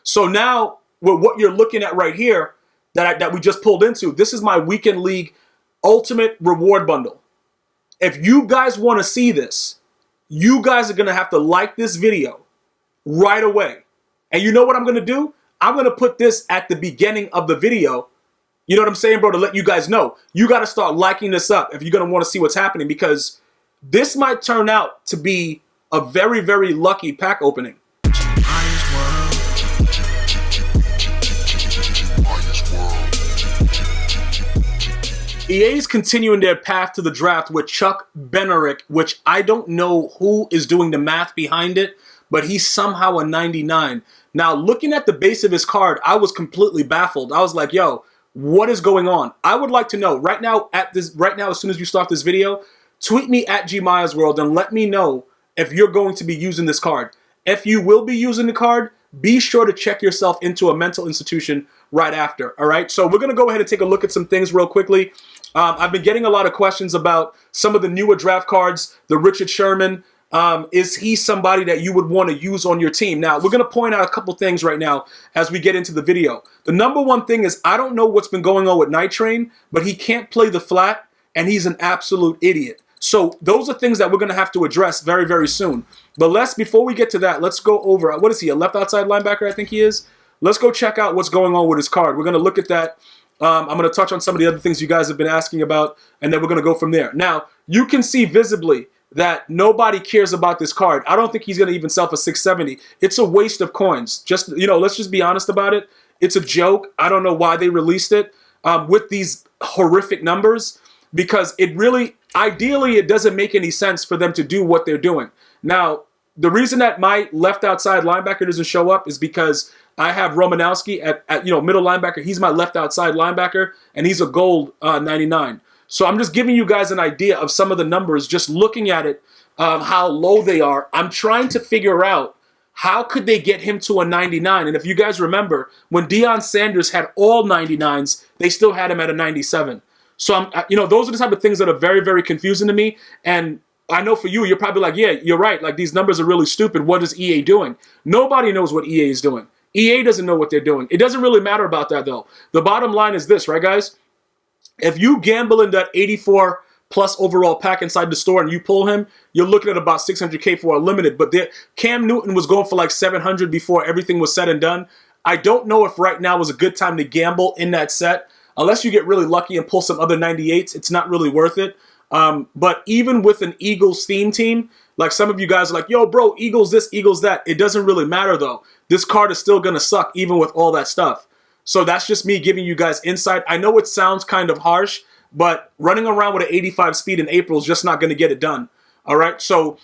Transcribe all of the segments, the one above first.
So now, with what you're looking at right here, that we just pulled into, this is my Weekend League Ultimate Reward Bundle. If you guys want to see this, you guys are going to have to like this video right away. And you know what I'm going to do? I'm going to put this at the beginning of the video. You know what I'm saying, bro? To let you guys know. You got to start liking this up if you're going to want to see what's happening, because this might turn out to be a very, very lucky pack opening. EA's continuing their path to the draft with Chuck Benerick, which I don't know who is doing the math behind it, but he's somehow a 99. Now, looking at the base of his card, I was completely baffled. I was like, yo, what is going on? I would like to know right now, as soon as you start this video, tweet me at GmiasWorld and let me know if you're going to be using this card. If you will be using the card, be sure to check yourself into a mental institution right after, all right? So we're going to go ahead and take a look at some things real quickly. I've been getting a lot of questions about some of the newer draft cards, the Richard Sherman. Is he somebody that you would want to use on your team? Now, we're going to point out a couple things right now as we get into the video. The number one thing is, I don't know what's been going on with Night Train, but he can't play the flat, and he's an absolute idiot. So those are things that we're going to have to address very, very soon. But before we get to that, let's go over, what is he, a left outside linebacker, I think he is? Let's go check out what's going on with his card. We're going to look at that. I'm going to touch on some of the other things you guys have been asking about, and then we're going to go from there. Now, you can see visibly that nobody cares about this card. I don't think he's going to even sell for $670. It's a waste of coins. Just, let's just be honest about it. It's a joke. I don't know why they released it with these horrific numbers, because it really, ideally, it doesn't make any sense for them to do what they're doing. Now, the reason that my left outside linebacker doesn't show up is because I have Romanowski at middle linebacker. He's my left outside linebacker, and he's a gold 99. So I'm just giving you guys an idea of some of the numbers, just looking at it, how low they are. I'm trying to figure out how could they get him to a 99. And if you guys remember, when Deion Sanders had all 99s, they still had him at a 97. So those are the type of things that are very, very confusing to me. And I know for you, you're probably like, yeah, you're right. Like, these numbers are really stupid. What is EA doing? Nobody knows what EA is doing. EA doesn't know what they're doing. It doesn't really matter about that, though. The bottom line is this, right, guys? If you gamble in that 84 plus overall pack inside the store and you pull him, you're looking at about 600K for a limited. But Cam Newton was going for like 700 before everything was said and done. I don't know if right now was a good time to gamble in that set. Unless you get really lucky and pull some other 98s, it's not really worth it. But even with an Eagles theme team, like some of you guys are like, yo, bro, Eagles this, Eagles that. It doesn't really matter, though. This card is still going to suck even with all that stuff. So that's just me giving you guys insight. I know it sounds kind of harsh, but running around with an 85 speed in April is just not going to get it done. All right. So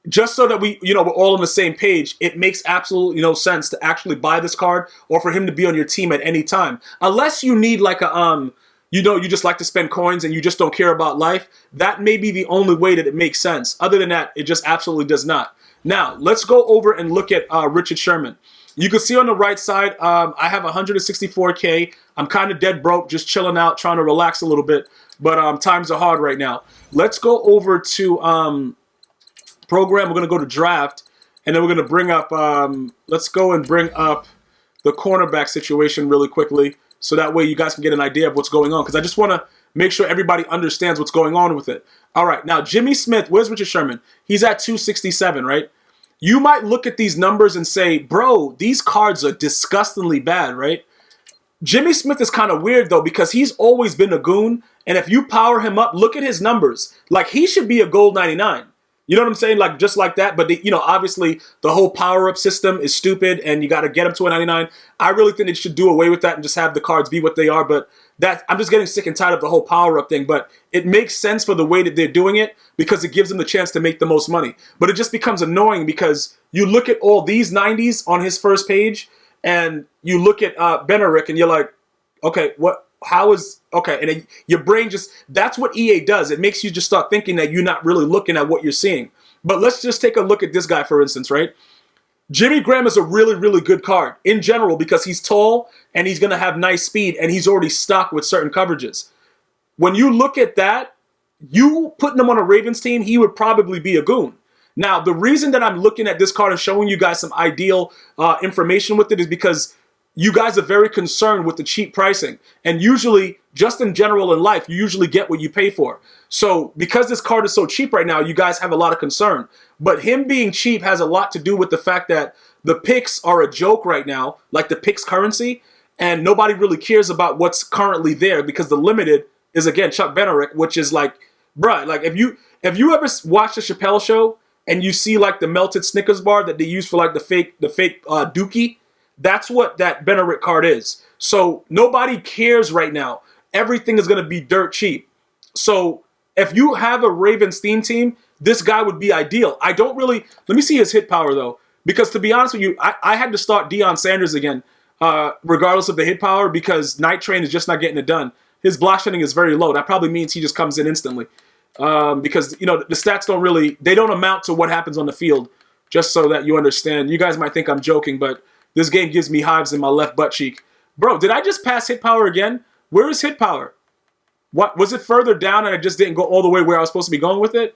just so that we're all on the same page, it makes absolutely no sense to actually buy this card or for him to be on your team at any time. Unless you need like a, you just like to spend coins and you just don't care about life. That may be the only way that it makes sense. Other than that, it just absolutely does not. Now, let's go over and look at Richard Sherman. You can see on the right side, I have 164K. I'm kind of dead broke, just chilling out, trying to relax a little bit. But times are hard right now. Let's go over to program. We're going to go to draft. And then we're going to bring up, let's go and bring up the cornerback situation really quickly. So that way you guys can get an idea of what's going on. Because I just want to make sure everybody understands what's going on with it. All right. Now, Jimmy Smith, where's Richard Sherman? He's at 267, right? You might look at these numbers and say, bro, these cards are disgustingly bad, right? Jimmy Smith is kind of weird, though, because he's always been a goon. And if you power him up, look at his numbers. Like, he should be a gold 99. You know what I'm saying? Like, just like that. But, obviously, the whole power-up system is stupid, and you got to get him to a 99. I really think they should do away with that and just have the cards be what they are. But I'm just getting sick and tired of the whole power-up thing. But it makes sense for the way that they're doing it because it gives them the chance to make the most money. But it just becomes annoying because you look at all these 90s on his first page, and you look at Benerick, and you're like, okay, what? How is, okay, and then your brain just, that's what EA does. It makes you just start thinking that you're not really looking at what you're seeing. But let's just take a look at this guy, for instance, right? Jimmy Graham is a really, really good card in general because he's tall and he's going to have nice speed and he's already stocked with certain coverages. When you look at that, you putting him on a Ravens team, he would probably be a goon. Now, the reason that I'm looking at this card and showing you guys some ideal information with it is because you guys are very concerned with the cheap pricing. And usually, just in general in life, you usually get what you pay for. So because this card is so cheap right now, you guys have a lot of concern. But him being cheap has a lot to do with the fact that the picks are a joke right now, like the picks currency, and nobody really cares about what's currently there because the limited is, again, Chuck Benerick, which is like, bruh, like if you ever watch the Chappelle Show and you see like the melted Snickers bar that they use for like the fake Dookie, that's what that Benerick card is. So nobody cares right now. Everything is going to be dirt cheap. So if you have a Ravens theme team, this guy would be ideal. I don't really, let me see his hit power though, because to be honest with you, I had to start Deion Sanders again, regardless of the hit power, because Night Train is just not getting it done. His block shedding is very low. That probably means he just comes in instantly. Because, you know, the stats they don't amount to what happens on the field, just so that you understand. You guys might think I'm joking, but this game gives me hives in my left butt cheek. Bro, did I just pass hit power again? Where is hit power? What was it further down and I just didn't go all the way where I was supposed to be going with it?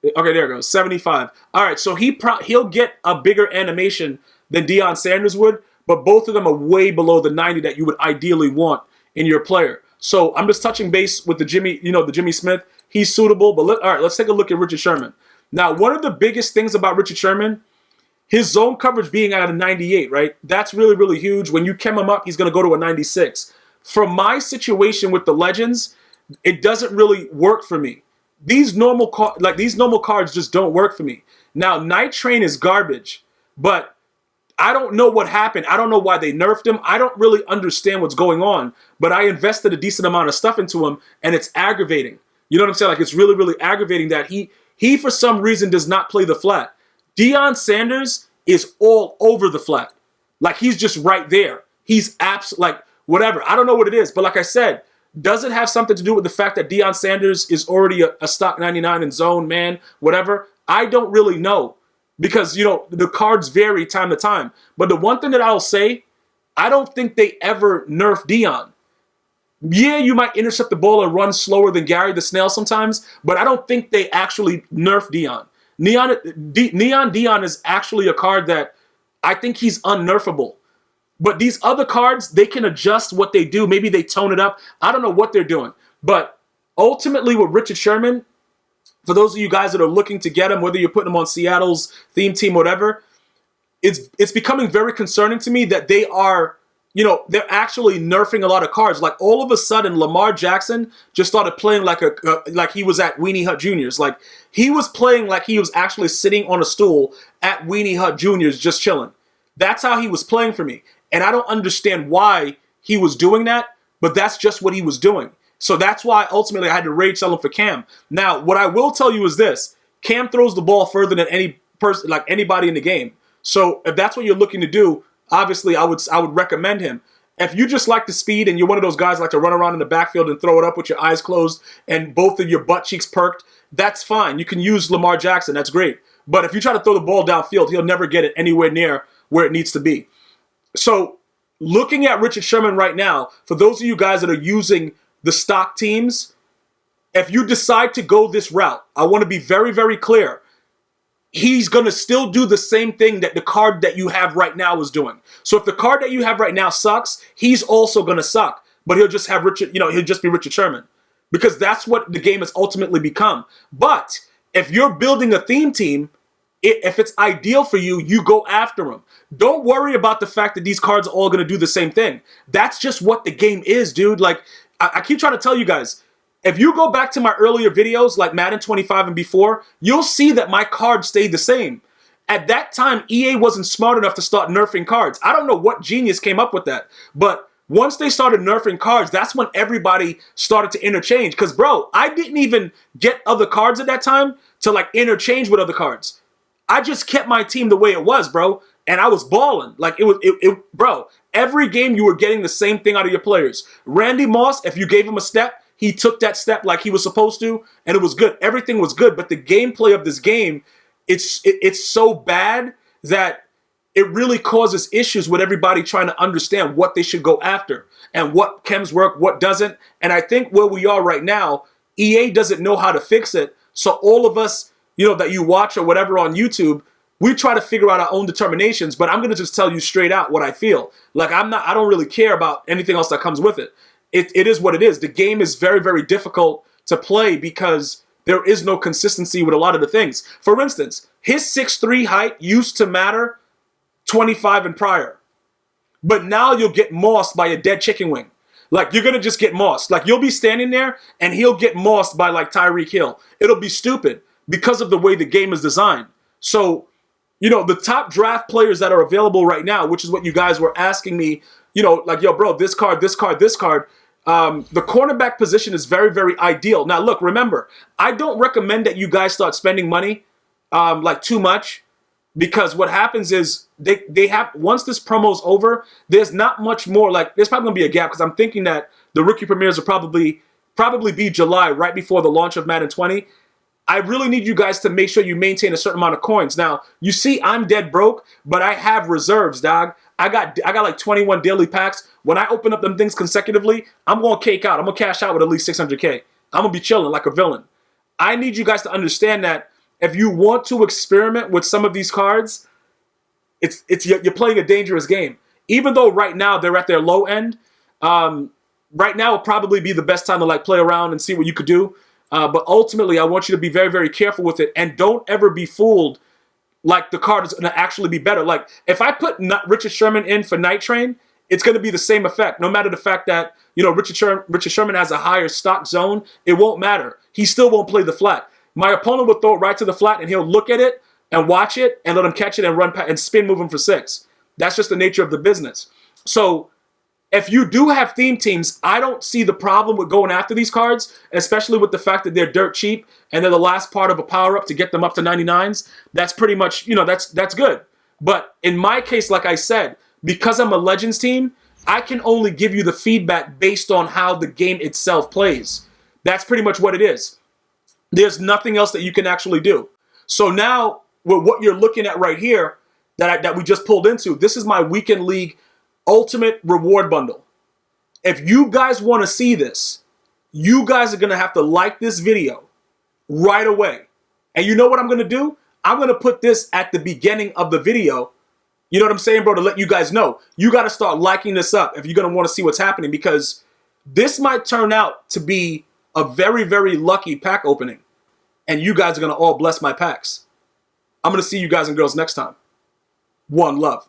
Okay, there it goes. 75. All right, so he'll get a bigger animation than Deion Sanders would, but both of them are way below the 90 that you would ideally want in your player. So I'm just touching base with the Jimmy Smith. He's suitable, but all right, let's take a look at Richard Sherman. Now, one of the biggest things about Richard Sherman, his zone coverage being at a 98, right? That's really, really huge. When you chem him up, he's going to go to a 96. From my situation with the Legends, it doesn't really work for me. These normal cards just don't work for me. Now, Night Train is garbage, but I don't know what happened. I don't know why they nerfed him. I don't really understand what's going on, but I invested a decent amount of stuff into him, and it's aggravating. You know what I'm saying? Like, it's really, really aggravating that he for some reason does not play the flat. Deion Sanders is all over the flat. Like, he's just right there. He's like, whatever. I don't know what it is, but like I said, does it have something to do with the fact that Deion Sanders is already a stock 99 in zone, man, whatever? I don't really know because, you know, the cards vary time to time. But the one thing that I'll say, I don't think they ever nerf Deion. Yeah, you might intercept the ball and run slower than Gary the Snail sometimes, but I don't think they actually nerf Deion. Neon Deion is actually a card that I think he's unnerfable. But these other cards, they can adjust what they do. Maybe they tone it up. I don't know what they're doing. But ultimately with Richard Sherman, for those of you guys that are looking to get him, whether you're putting him on Seattle's theme team, whatever, it's becoming very concerning to me that they are, you know, they're actually nerfing a lot of cards. Like all of a sudden, Lamar Jackson just started playing like he was at Weenie Hut Juniors. Like he was playing like he was actually sitting on a stool at Weenie Hut Juniors just chilling. That's how he was playing for me. And I don't understand why he was doing that, but that's just what he was doing. So that's why ultimately I had to rage sell him for Cam. Now, what I will tell you is this. Cam throws the ball further than any person, like anybody in the game. So if that's what you're looking to do, obviously I would recommend him. If you just like the speed and you're one of those guys like to run around in the backfield and throw it up with your eyes closed and both of your butt cheeks perked, that's fine. You can use Lamar Jackson. That's great. But if you try to throw the ball downfield, he'll never get it anywhere near where it needs to be. So looking at Richard Sherman right now, for those of you guys that are using the stock teams, if you decide to go this route, I want to be very, very clear. He's going to still do the same thing that the card that you have right now is doing. So if the card that you have right now sucks, he's also going to suck. But he'll just have he'll just be Richard Sherman. Because that's what the game has ultimately become. But if you're building a theme team, if it's ideal for you, you go after them. Don't worry about the fact that these cards are all going to do the same thing. That's just what the game is, dude. Like, I keep trying to tell you guys, if you go back to my earlier videos, like Madden 25 and before, you'll see that my cards stayed the same. At that time, EA wasn't smart enough to start nerfing cards. I don't know what genius came up with that. But once they started nerfing cards, that's when everybody started to interchange. Because, bro, I didn't even get other cards at that time to, like, interchange with other cards. I just kept my team the way it was, bro, and I was balling. Like, bro, every game you were getting the same thing out of your players. Randy Moss, if you gave him a step, he took that step like he was supposed to, and it was good. Everything was good, but the gameplay of this game, it's so bad that it really causes issues with everybody trying to understand what they should go after and what chems work, what doesn't. And I think where we are right now, EA doesn't know how to fix it, so all of us that you watch or whatever on YouTube, we try to figure out our own determinations, but I'm going to just tell you straight out what I feel. Like, I don't really care about anything else that comes with it. It is what it is. The game is very, very difficult to play because there is no consistency with a lot of the things. For instance, his 6'3" height used to matter 25 and prior. But now you'll get mossed by a dead chicken wing. Like, you're going to just get mossed. Like, you'll be standing there and he'll get mossed by, like, Tyreek Hill. It'll be stupid because of the way the game is designed. So, the top draft players that are available right now, which is what you guys were asking me, like, yo, bro, this card. The cornerback position is very, very ideal. Now, look, remember, I don't recommend that you guys start spending money, like, too much. Because what happens is they have, once this promo's over, there's not much more. Like, there's probably gonna be a gap because I'm thinking that the rookie premieres will probably be July, right before the launch of Madden 20. I really need you guys to make sure you maintain a certain amount of coins. Now, you see, I'm dead broke, but I have reserves, dog. I got like 21 daily packs. When I open up them things consecutively, I'm gonna cake out. I'm gonna cash out with at least 600K. I'm gonna be chilling like a villain. I need you guys to understand that. If you want to experiment with some of these cards, you're playing a dangerous game. Even though right now they're at their low end, right now will probably be the best time to like play around and see what you could do. But ultimately, I want you to be very, very careful with it, and don't ever be fooled like the card is going to actually be better. Like, if I put Richard Sherman in for Night Train, it's going to be the same effect. No matter the fact that Richard Sherman has a higher stock zone, it won't matter. He still won't play the flat. My opponent will throw it right to the flat, and he'll look at it and watch it and let him catch it and run and spin move him for 6. That's just the nature of the business. So if you do have theme teams, I don't see the problem with going after these cards, especially with the fact that they're dirt cheap and they're the last part of a power-up to get them up to 99s. That's pretty much, that's good. But in my case, like I said, because I'm a Legends team, I can only give you the feedback based on how the game itself plays. That's pretty much what it is. There's nothing else that you can actually do. So now, with what you're looking at right here, that we just pulled into, this is my Weekend League Ultimate Reward Bundle. If you guys want to see this, you guys are going to have to like this video right away. And you know what I'm going to do? I'm going to put this at the beginning of the video. You know what I'm saying, bro? To let you guys know. You got to start liking this up if you're going to want to see what's happening, because this might turn out to be a very, very lucky pack opening. And you guys are going to all bless my packs. I'm going to see you guys and girls next time. One love.